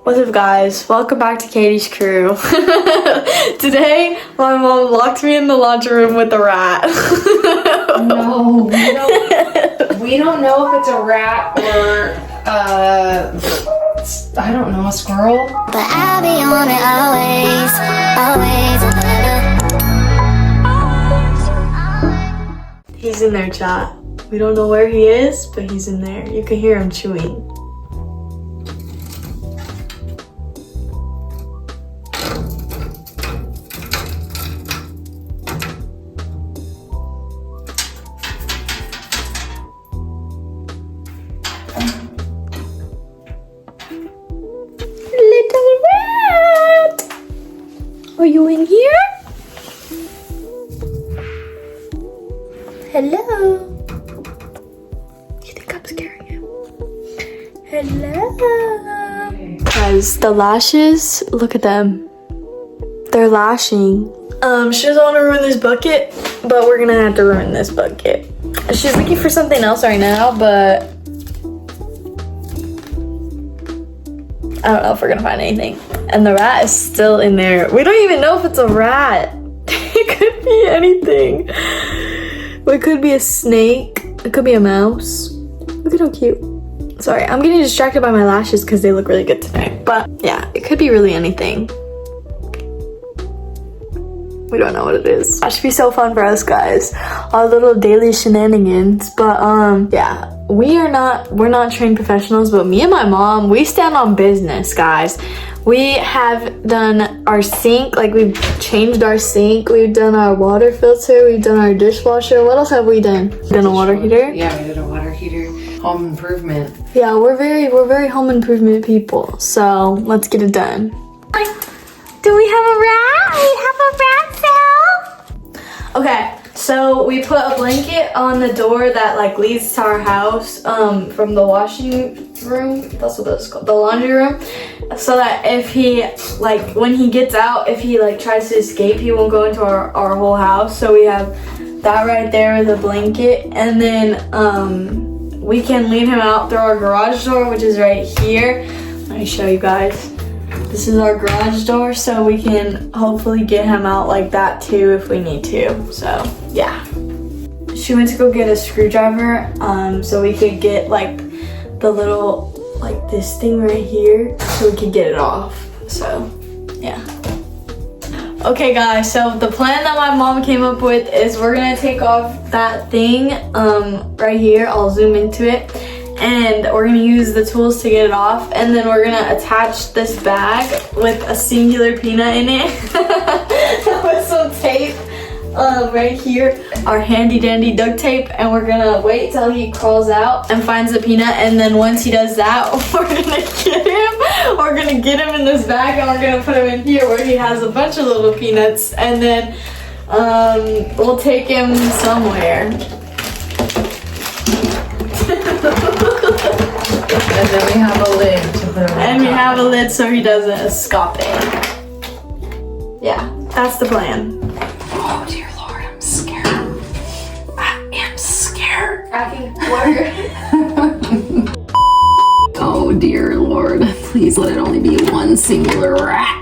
What's up, guys? Welcome back to Katie's Crew. Today, my mom locked me in the laundry room with a rat. No, we don't know if it's a rat or I don't know, a squirrel. But I'll be on it always. He's in there, chat. We don't know where he is, but he's in there. You can hear him chewing. Little rat! Are you in here? Hello? You think I'm scaring him? Hello? Guys, the lashes, look at them. They're lashing. She doesn't want to ruin this bucket, but we're gonna have to ruin this bucket. She's looking for something else right now, but I don't know if we're gonna find anything. And the rat is still in there. We don't even know if it's a rat. It could be anything. It could be a snake. It could be a mouse. Look at how cute. Sorry, I'm getting distracted by my lashes because they look really good today. But yeah, it could be really anything. We don't know what it is. That should be so fun for us, guys. Our little daily shenanigans. But yeah, we're not trained professionals, but me and my mom, we stand on business, guys. We have done our sink, like we've changed our sink, we've done our water filter, we've done our dishwasher. What else have we done? Done a water heater? Yeah, we did a water heater. Home improvement. Yeah, we're very home improvement people. So let's get it done. Do we have a rat? We have a rat cell. Okay, so we put a blanket on the door that like leads to our house from the washing room. That's what that's called, the laundry room. So that if he like when he gets out, if he like tries to escape, he won't go into our whole house. So we have that right there with a blanket, and then we can leave him out through our garage door, which is right here. Let me show you guys. This is our garage door, so we can hopefully get him out like that too if we need to. So yeah. She went to go get a screwdriver so we could get like the little like this thing right here so we could get it off. So yeah. Okay guys, so the plan that my mom came up with is we're gonna take off that thing right here. I'll zoom into it. And we're gonna use the tools to get it off, and then we're gonna attach this bag with a singular peanut in it with some tape right here, our handy dandy duct tape, and we're gonna wait till he crawls out and finds the peanut, and then once he does that, we're gonna get him in this bag, and we're gonna put him in here where he has a bunch of little peanuts, and then we'll take him somewhere. And then we have a lid to put him on. And we have a lid so he doesn't escape. Yeah, that's the plan. Oh dear Lord, I'm scared. I am scared. Oh dear Lord, please let it only be one singular rat.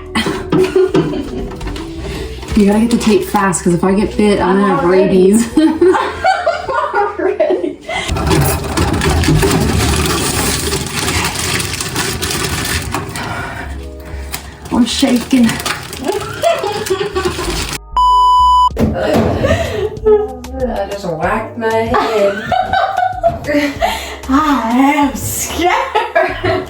You gotta get the tape fast, because if I get bit, I'm gonna have rabies. I'm shaking. I just whacked my head. I am scared.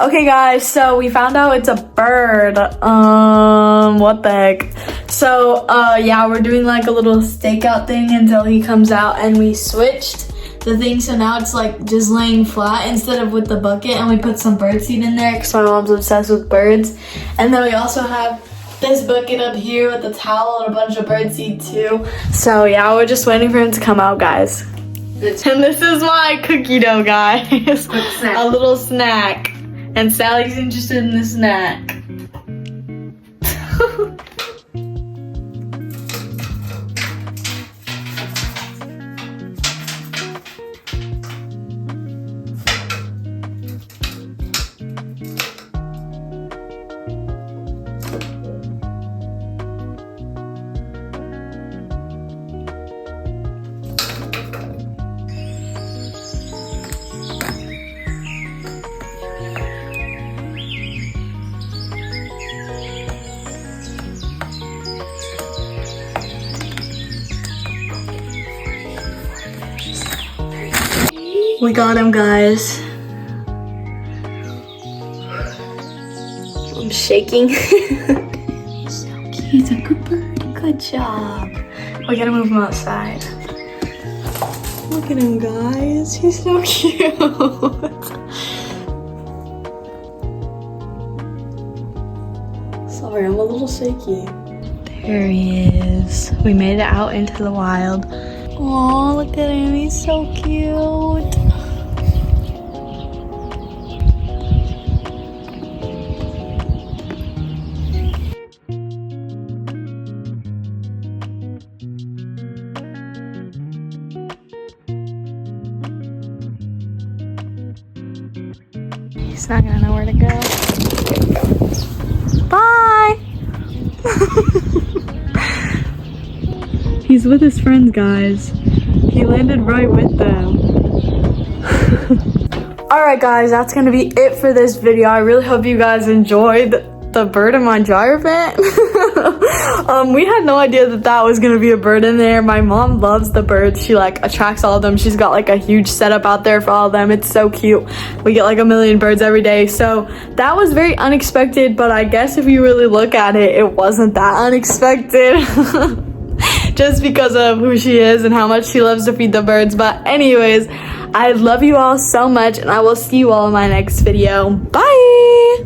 Okay guys, so we found out it's a bird. What the heck? So yeah, we're doing like a little stakeout thing until he comes out, and we switched the thing so now it's like just laying flat instead of with the bucket, and we put some bird seed in there because my mom's obsessed with birds. And then we also have this bucket up here with a towel and a bunch of bird seed too. So yeah, we're just waiting for him to come out, guys. And this is my cookie dough, guys. A little snack. And Sally's interested in the snack. We got him, guys. I'm shaking. So cute. He's a good bird. Good job. We gotta move him outside. Look at him, guys. He's so cute. Sorry, I'm a little shaky. There he is. We made it out into the wild. Oh, look at him. He's so cute. He's not gonna know where to go. Bye! He's with his friends, guys. He landed right with them. Alright guys, that's gonna be it for this video. I really hope you guys enjoyed the bird in my dryer vent. We had no idea that that was gonna be a bird in there. My mom loves the birds. She like attracts all of them. She's got like a huge setup out there for all of them. It's so cute. We get like 1 million birds every day. So that was very unexpected, but I guess if you really look at it, it wasn't that unexpected. Just because of who she is and how much she loves to feed the birds. But anyways, I love you all so much, and I will see you all in my next video. Bye!